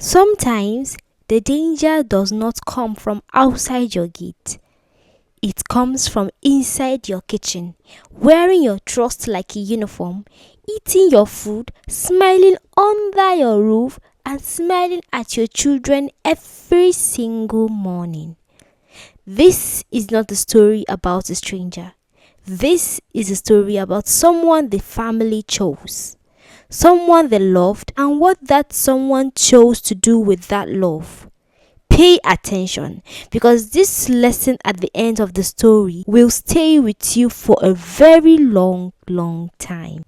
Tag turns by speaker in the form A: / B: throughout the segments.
A: Sometimes the danger does not come from outside your gate. It comes from inside your kitchen, wearing your trust like a uniform, eating your food, smiling under your roof, and smiling at your children every single morning. This is not a story about a stranger. This is a story about someone the family chose, someone they loved, and what that someone chose to do with that love. Pay attention, because this lesson at the end of the story will stay with you for a very long time.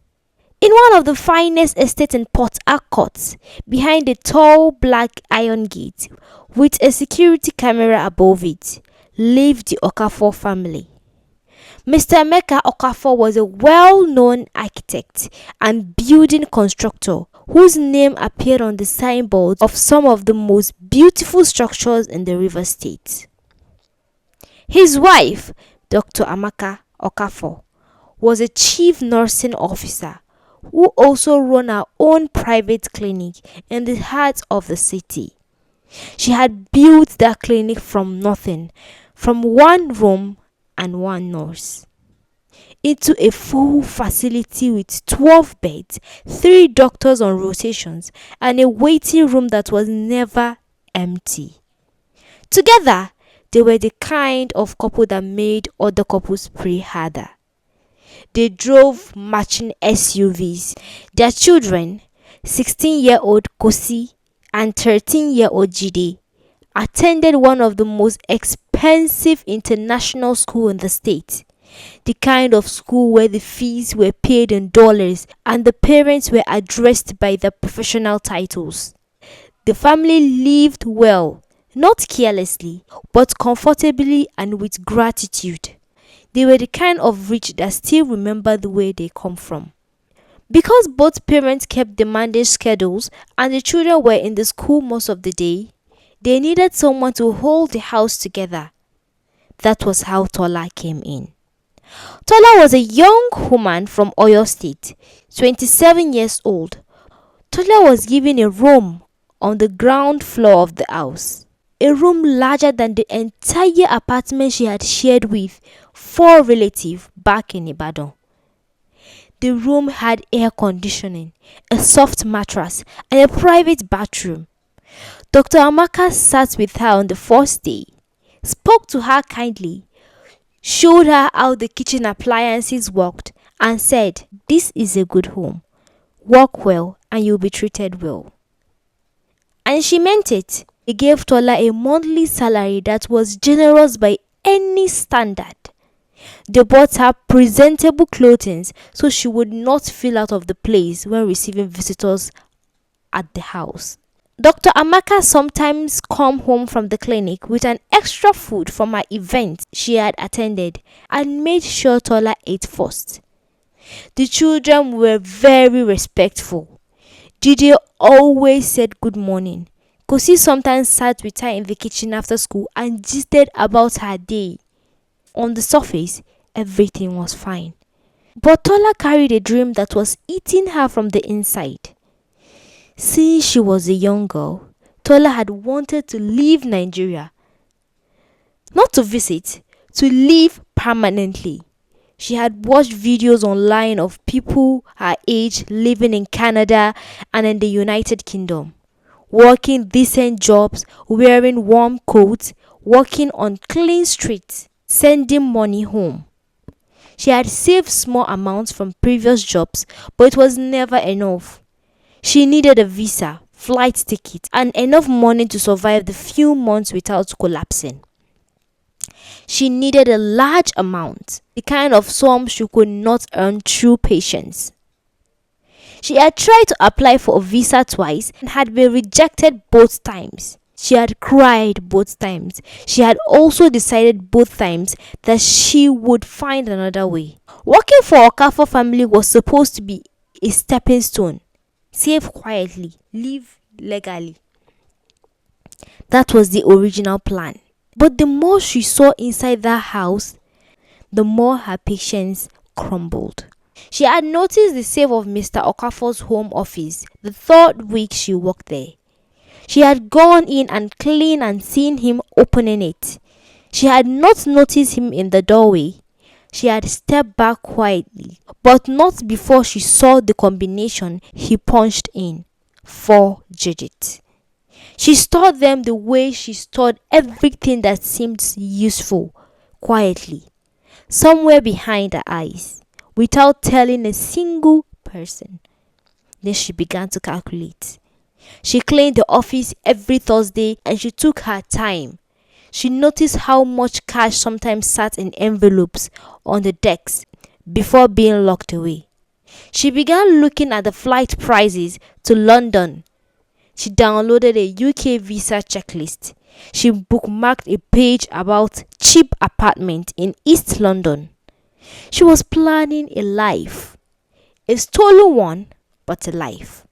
A: In one of the finest estates in Port Harcourt, behind a tall black iron gate with a security camera above it, lived the Okafor family. Mr. Emeka Okafor was a well-known architect and building constructor whose name appeared on the signboards of some of the most beautiful structures in the River State. His wife, Dr. Amaka Okafor, was a chief nursing officer who also ran her own private clinic in the heart of the city. She had built that clinic from nothing, from one room and one nurse, into a full facility with 12 beds, 3 doctors on rotations, and a waiting room that was never empty. Together, they were the kind of couple that made other couples pray harder. They drove matching SUVs. Their children, 16-year-old Kosi and 13-year-old Jide, attended one of the most expensive international schools in the state. The kind of school where the fees were paid in dollars and the parents were addressed by their professional titles. The family lived well, not carelessly, but comfortably and with gratitude. They were the kind of rich that still remember the way they come from. Because both parents kept demanding schedules and the children were in the school most of the day, they needed someone to hold the house together. That was how Tola came in. Tola was a young woman from Oyo State, 27 years old. Tola was given a room on the ground floor of the house, a room larger than the entire apartment she had shared with 4 relatives back in Ibadan. The room had air conditioning, a soft mattress, and a private bathroom. Dr. Amaka sat with her on the first day, spoke to her kindly, showed her how the kitchen appliances worked, and said, "This is a good home. Work well and you'll be treated well." And she meant it. He gave Tola a monthly salary that was generous by any standard. They bought her presentable clothing so she would not feel out of the place when receiving visitors at the house. Dr. Amaka sometimes come home from the clinic with an extra food from her event she had attended and made sure Tola ate first. The children were very respectful. Didi always said good morning. Kosi sometimes sat with her in the kitchen after school and gisted about her day. On the surface, everything was fine. But Tola carried a dream that was eating her from the inside. Since she was a young girl, Tola had wanted to leave Nigeria. Not to visit, to live permanently. She had watched videos online of people her age living in Canada and in the United Kingdom, working decent jobs, wearing warm coats, walking on clean streets, sending money home. She had saved small amounts from previous jobs, but it was never enough. She needed a visa, flight ticket, and enough money to survive the few months without collapsing. She needed a large amount, the kind of sum she could not earn through patience. She had tried to apply for a visa twice and had been rejected both times. She had cried both times. She had also decided both times that she would find another way. Working for Okafor family was supposed to be a stepping stone. Save quietly, live legally. That was the original plan. But the more she saw inside that house, the more her patience crumbled. She had noticed the save of Mr. Okafor's home office the 3rd week she worked there. She had gone in and cleaned and seen him opening it. She had not noticed him in the doorway. She had stepped back quietly, but not before she saw the combination he punched in. 4 digits. She stored them the way she stored everything that seemed useful, quietly, somewhere behind her eyes, without telling a single person. Then she began to calculate. She cleaned the office every Thursday and she took her time. She noticed how much cash sometimes sat in envelopes on the decks before being locked away. She began looking at the flight prices to London. She downloaded a UK visa checklist. She bookmarked a page about cheap apartments in East London. She was planning a life. A stolen one, but a life.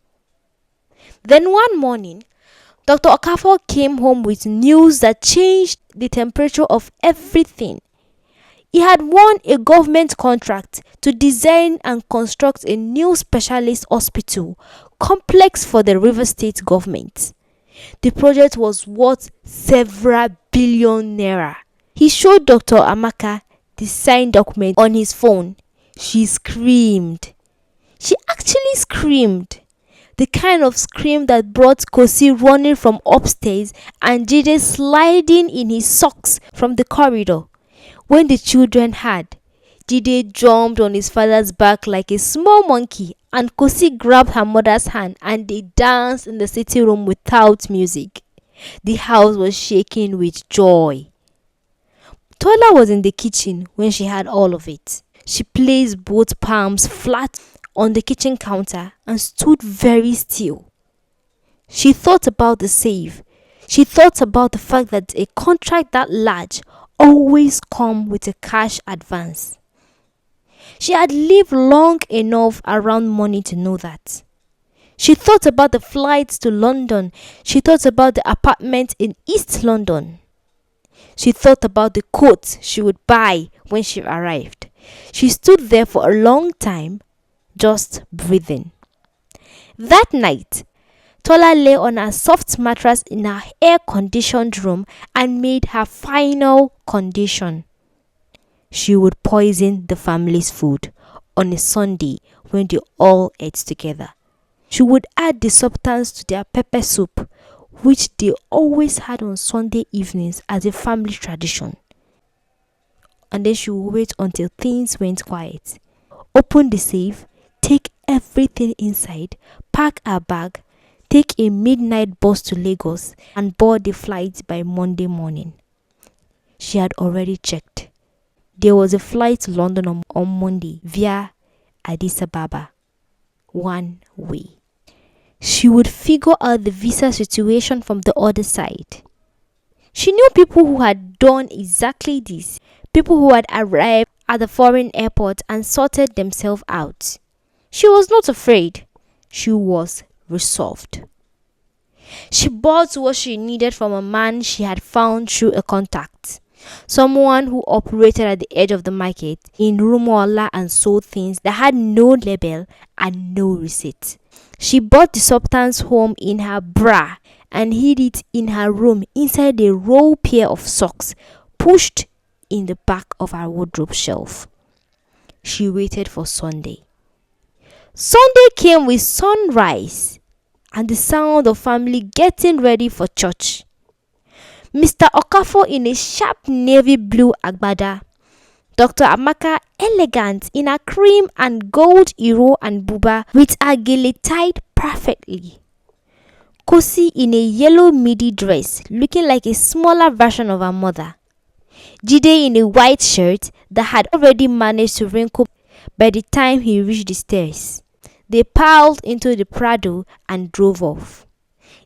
A: Then one morning, Dr. Okafor came home with news that changed the temperature of everything. He had won a government contract to design and construct a new specialist hospital complex for the River State government. The project was worth several billion naira. He showed Dr. Amaka the signed document on his phone. She screamed. She actually screamed. The kind of scream that brought Kosi running from upstairs and Jide sliding in his socks from the corridor. When the children heard, Jide jumped on his father's back like a small monkey and Kosi grabbed her mother's hand and they danced in the sitting room without music. The house was shaking with joy. Tola was in the kitchen when she had all of it. She placed both palms flat on the kitchen counter and stood very still. She thought about the save. She thought about the fact that a contract that large always comes with a cash advance. She had lived long enough around money to know that. She thought about the flights to London. She thought about the apartment in East London. She thought about the coat she would buy when she arrived. She stood there for a long time, just breathing. That night, Tola lay on a soft mattress in her air-conditioned room and made her final condition. She would poison the family's food on a Sunday when they all ate together. She would add the substance to their pepper soup, which they always had on Sunday evenings as a family tradition. And then she would wait until things went quiet. Open the safe, take everything inside, pack her bag, take a midnight bus to Lagos and board the flight by Monday morning. She had already checked. There was a flight to London on Monday via Addis Ababa. One way. She would figure out the visa situation from the other side. She knew people who had done exactly this. People who had arrived at the foreign airport and sorted themselves out. She was not afraid. She was resolved. She bought what she needed from a man she had found through a contact. Someone who operated at the edge of the market in Rumuola and sold things that had no label and no receipt. She bought the substance home in her bra and hid it in her room inside a roll pair of socks pushed in the back of her wardrobe shelf. She waited for Sunday. Sunday came with sunrise and the sound of family getting ready for church. Mr. Okafor in a sharp navy blue agbada. Dr. Amaka elegant in a cream and gold iro and buba with her gele tied perfectly. Kosi in a yellow midi dress looking like a smaller version of her mother. Jide in a white shirt that had already managed to wrinkle by the time he reached the stairs. They piled into the Prado and drove off.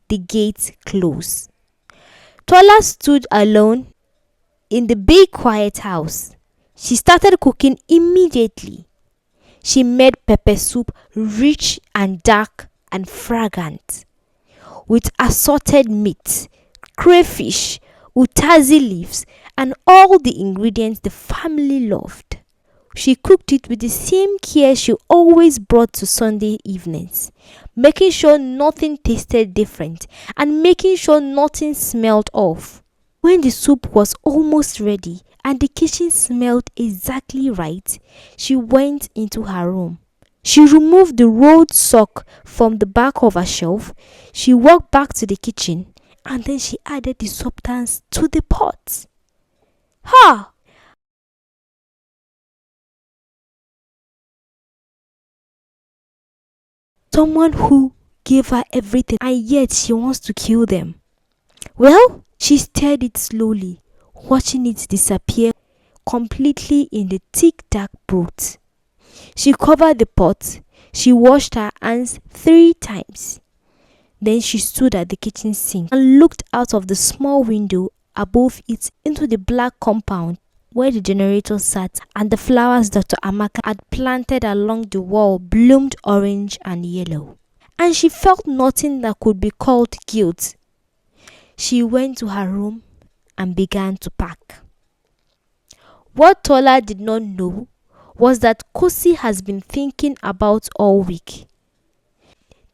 A: The gates closed. Tola stood alone in the big quiet house. She started cooking immediately. She made pepper soup rich and dark and fragrant, with assorted meat, crayfish, utazi leaves, and all the ingredients the family loved. She cooked it with the same care she always brought to Sunday evenings, making sure nothing tasted different and making sure nothing smelled off. When the soup was almost ready and the kitchen smelled exactly right, she went into her room. She removed the rolled sock from the back of her shelf. She walked back to the kitchen and then she added the substance to the pot. Ha! Someone who gave her everything and yet she wants to kill them. Well, she stirred it slowly, watching it disappear completely in the thick dark broth. She covered the pot. She washed her hands 3 times. Then she stood at the kitchen sink and looked out of the small window above it into the black compound where the generator sat and the flowers Dr. Amaka had planted along the wall bloomed orange and yellow. And she felt nothing that could be called guilt. She went to her room and began to pack. What Tola did not know was that Kosi has been thinking about all week.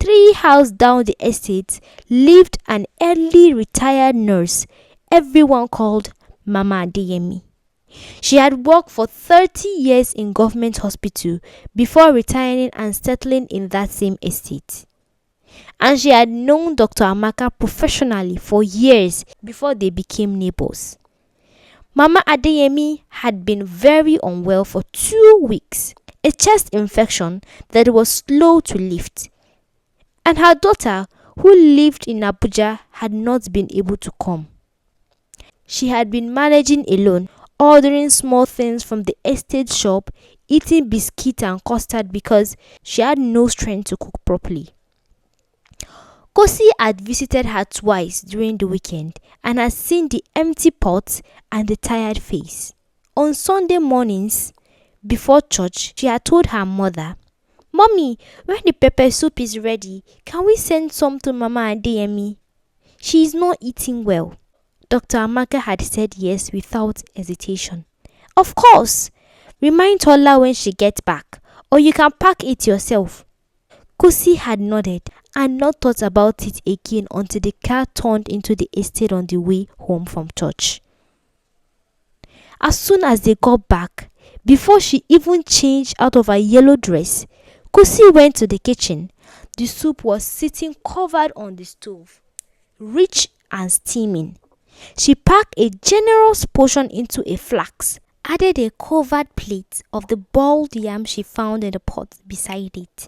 A: 3 houses down the estate lived an early retired nurse everyone called Mama Adeyemi. She had worked for 30 years in government hospital before retiring and settling in that same estate. And she had known Dr. Amaka professionally for years before they became neighbors. Mama Adeyemi had been very unwell for 2 weeks, a chest infection that was slow to lift. And her daughter, who lived in Abuja, had not been able to come. She had been managing alone, ordering small things from the estate shop, eating biscuit and custard because she had no strength to cook properly. Kosi had visited her twice during the weekend and had seen the empty pot and the tired face. On Sunday mornings, before church, she had told her mother, "Mommy, when the pepper soup is ready, can we send some to Mama Adeyemi? She is not eating well." Dr. Amaka had said yes without hesitation. "Of course, remind Tola when she gets back, or you can pack it yourself." Kosi had nodded and not thought about it again until the car turned into the estate on the way home from church. As soon as they got back, before she even changed out of her yellow dress, Kosi went to the kitchen. The soup was sitting covered on the stove, rich and steaming. She packed a generous portion into a flask, added a covered plate of the boiled yam she found in the pot beside it,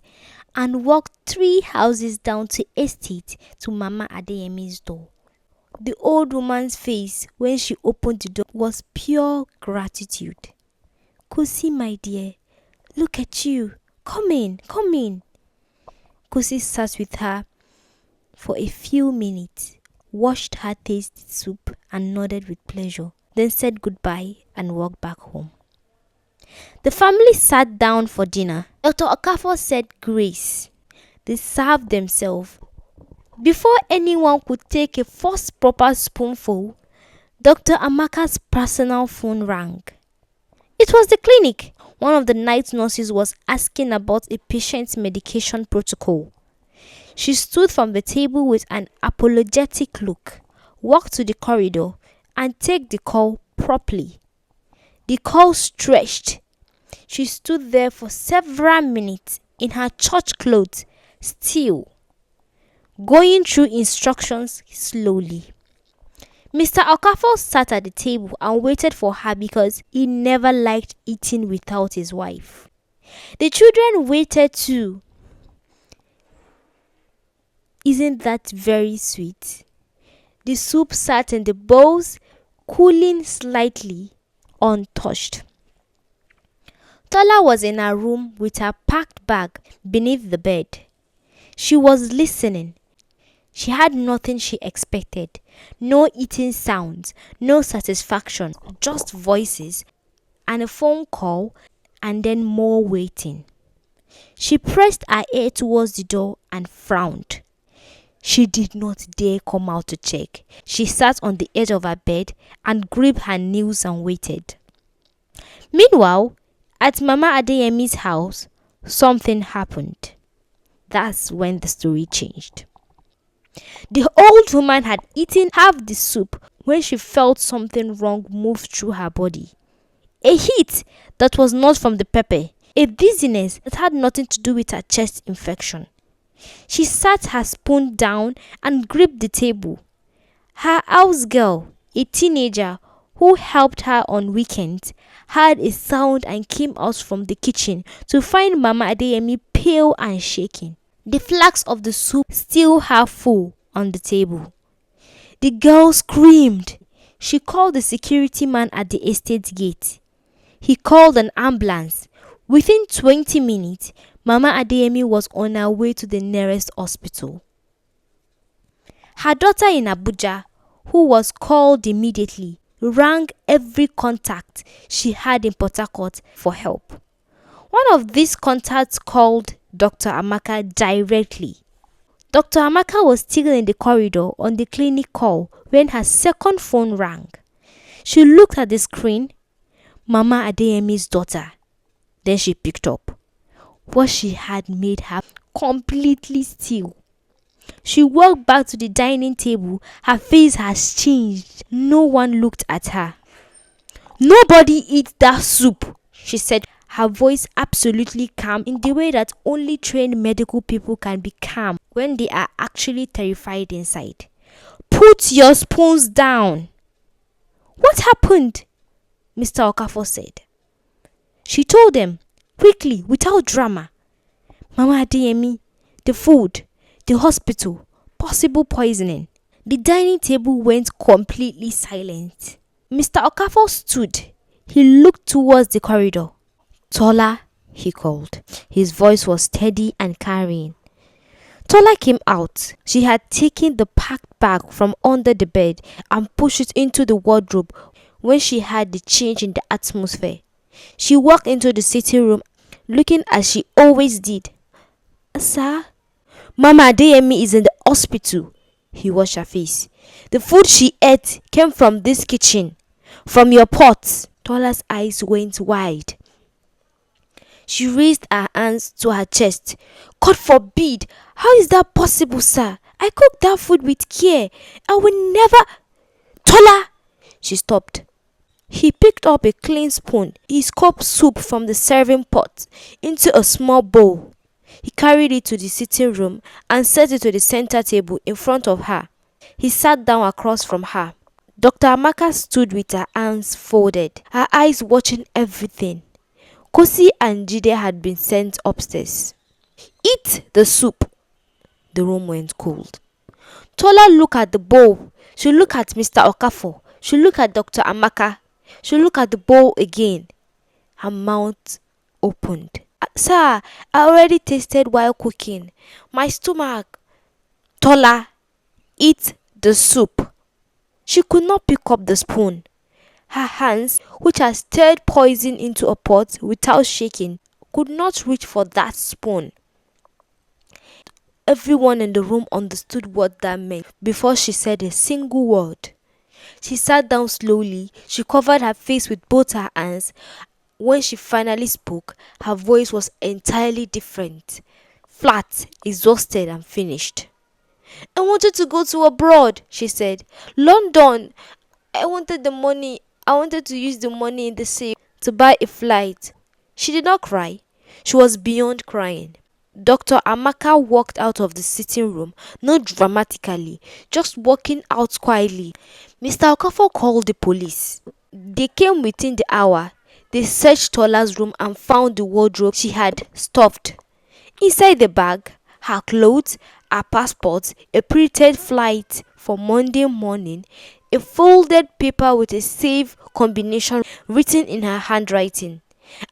A: and walked 3 houses down to estate to Mama Adeyemi's door. The old woman's face when she opened the door was pure gratitude. "Kosi, my dear, look at you. Come in, come in." Kosi sat with her for a few minutes, watched her taste the soup and nodded with pleasure, then said goodbye and walked back home. The family sat down for dinner. Dr. Okafor said grace. They served themselves. Before anyone could take a first proper spoonful, Dr. Amaka's personal phone rang. It was the clinic. One of the night nurses was asking about a patient's medication protocol. She stood from the table with an apologetic look, walked to the corridor, and took the call properly. The call stretched. She stood there for several minutes in her church clothes, still, going through instructions slowly. Mr. Okafor sat at the table and waited for her because he never liked eating without his wife. The children waited too. Isn't that very sweet? The soup sat in the bowls, cooling slightly, untouched. Tola was in her room with her packed bag beneath the bed. She was listening. She had nothing she expected. No eating sounds, no satisfaction, just voices and a phone call and then more waiting. She pressed her ear towards the door and frowned. She did not dare come out to check. She sat on the edge of her bed and gripped her nails and waited. Meanwhile, At Mama Adeyemi's house, something happened. That's when the story changed. The old woman had eaten half the soup when she felt something wrong move through her body. A heat that was not from the pepper, a dizziness that had nothing to do with her chest infection. She sat her spoon down and gripped the table. Her house girl, a teenager who helped her on weekends, heard a sound and came out from the kitchen to find Mama Adeyemi pale and shaking. The flask of the soup still half full on the table. The girl screamed. She called the security man at the estate gate. He called an ambulance. Within 20 minutes, Mama Adeyemi was on her way to the nearest hospital. Her daughter in Abuja, who was called immediately, rang every contact she had in Port Harcourt for help. One of these contacts called Dr. Amaka directly. Dr. Amaka was still in the corridor on the clinic call when her second phone rang. She looked at the screen. Mama Adeyemi's daughter. Then she picked up. What she had made her completely still. She walked back to the dining table. Her face has changed. No one looked at her. "Nobody eats that soup," she said, her voice absolutely calm in the way that only trained medical people can be calm when they are actually terrified inside. "Put your spoons down." "What happened?" Mr. Okafor said. She told them, quickly, without drama. Mama Adeyemi, the food, the hospital, possible poisoning. The dining table went completely silent. Mr. Okafor stood. He looked towards the corridor. "Tola," he called. His voice was steady and carrying. Tola came out. She had taken the packed bag from under the bed and pushed it into the wardrobe when she had the change in the atmosphere. She walked into the sitting room looking as she always did. "Sir?" "Mama Adeyemi is in the hospital." He washed her face. "The food she ate came from this kitchen. From your pot." Tola's eyes went wide. She raised her hands to her chest. "God forbid! How is that possible, sir? I cooked that food with care. I will never—" "Tola!" She stopped. He picked up a clean spoon. He scooped soup from the serving pot into a small bowl. He carried it to the sitting room and set it to the center table in front of her. He sat down across from her. Dr. Amaka stood with her hands folded, her eyes watching everything. Kosi and Jide had been sent upstairs. "Eat the soup." The room went cold. Tola looked at the bowl. She looked at Mr. Okafor. She looked at Dr. Amaka. She looked at the bowl again. Her mouth opened. "Sir, I already tasted while cooking. My stomach." "Tola, eat the soup." She could not pick up the spoon. Her hands, which had stirred poison into a pot without shaking, could not reach for that spoon. Everyone in the room understood what that meant before she said a single word. She sat down slowly. She covered her face with both her hands. When she finally spoke, her voice was entirely different. Flat, exhausted and finished. "I wanted to go to abroad," she said. "London. I wanted the money. I wanted to use the money in the safe to buy a flight." She did not cry. She was beyond crying. Dr. Amaka walked out of the sitting room, not dramatically, just walking out quietly. Mr. Okafor called the police. They came within the hour. They searched Tola's room and found the wardrobe she had stuffed. Inside the bag, her clothes, her passport, a printed flight for Monday morning, a folded paper with a safe combination written in her handwriting,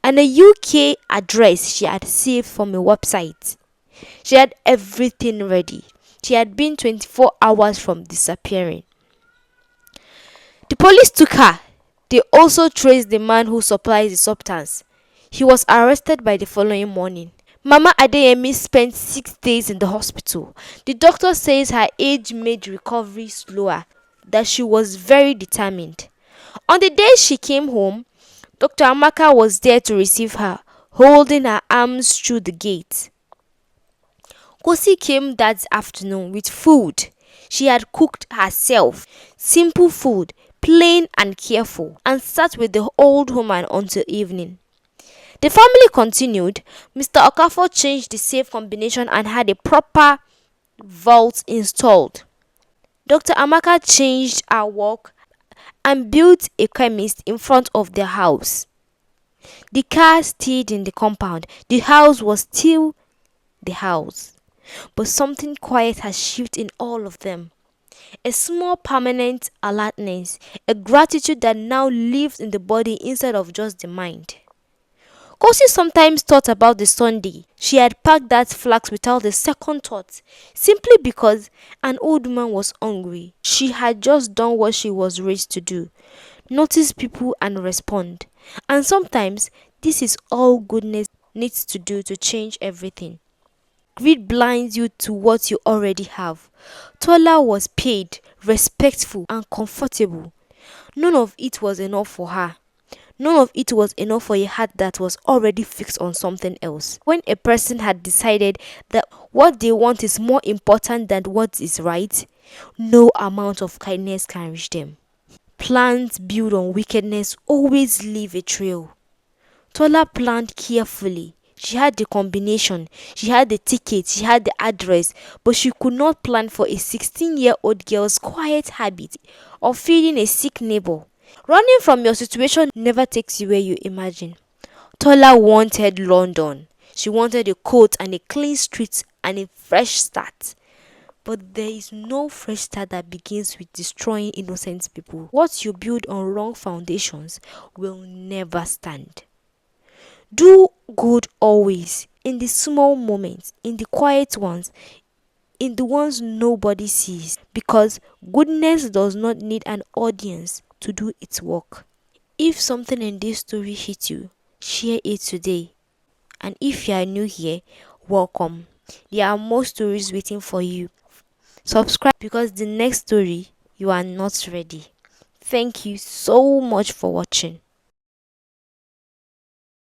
A: and a UK address she had saved from a website. She had everything ready. She had been 24 hours from disappearing. The police took her. They also traced the man who supplied the substance. He was arrested by the following morning. Mama Adeyemi spent 6 days in the hospital. The doctor says her age made recovery slower, that she was very determined. On the day she came home, Dr. Amaka was there to receive her, holding her arms through the gate. Kosi came that afternoon with food she had cooked herself, simple food, plain and careful, and sat with the old woman until evening. The family continued. Mr. Okafor changed the safe combination and had a proper vault installed. Dr. Amaka changed her work and built a chemist in front of their house. The car stayed in the compound. The house was still the house. But something quiet has shifted in all of them. A small permanent alertness, a gratitude that now lives in the body instead of just the mind. Kosi sometimes thought about the Sunday she had packed that flask without a second thought, simply because an old woman was hungry. She had just done what she was raised to do: notice people and respond. And sometimes this is all goodness needs to do to change everything. Greed blinds you to what you already have. Tola was paid, respectful, and comfortable. None of it was enough for her. None of it was enough for a heart that was already fixed on something else. When a person had decided that what they want is more important than what is right, no amount of kindness can reach them. Plans built on wickedness always leave a trail. Tola planned carefully. She had the combination, she had the ticket, she had the address, but she could not plan for a 16-year-old girl's quiet habit of feeding a sick neighbor. Running from your situation never takes you where you imagine. Tola wanted London. She wanted a coat and a clean street and a fresh start. But there is no fresh start that begins with destroying innocent people. What you build on wrong foundations will never stand. Do good always, in the small moments, in the quiet ones, in the ones nobody sees, because goodness does not need an audience to do its work. If something in this story hit you, share it today. And if you are new here, welcome. There are more stories waiting for you. Subscribe, because the next story you are not ready. Thank you so much for watching.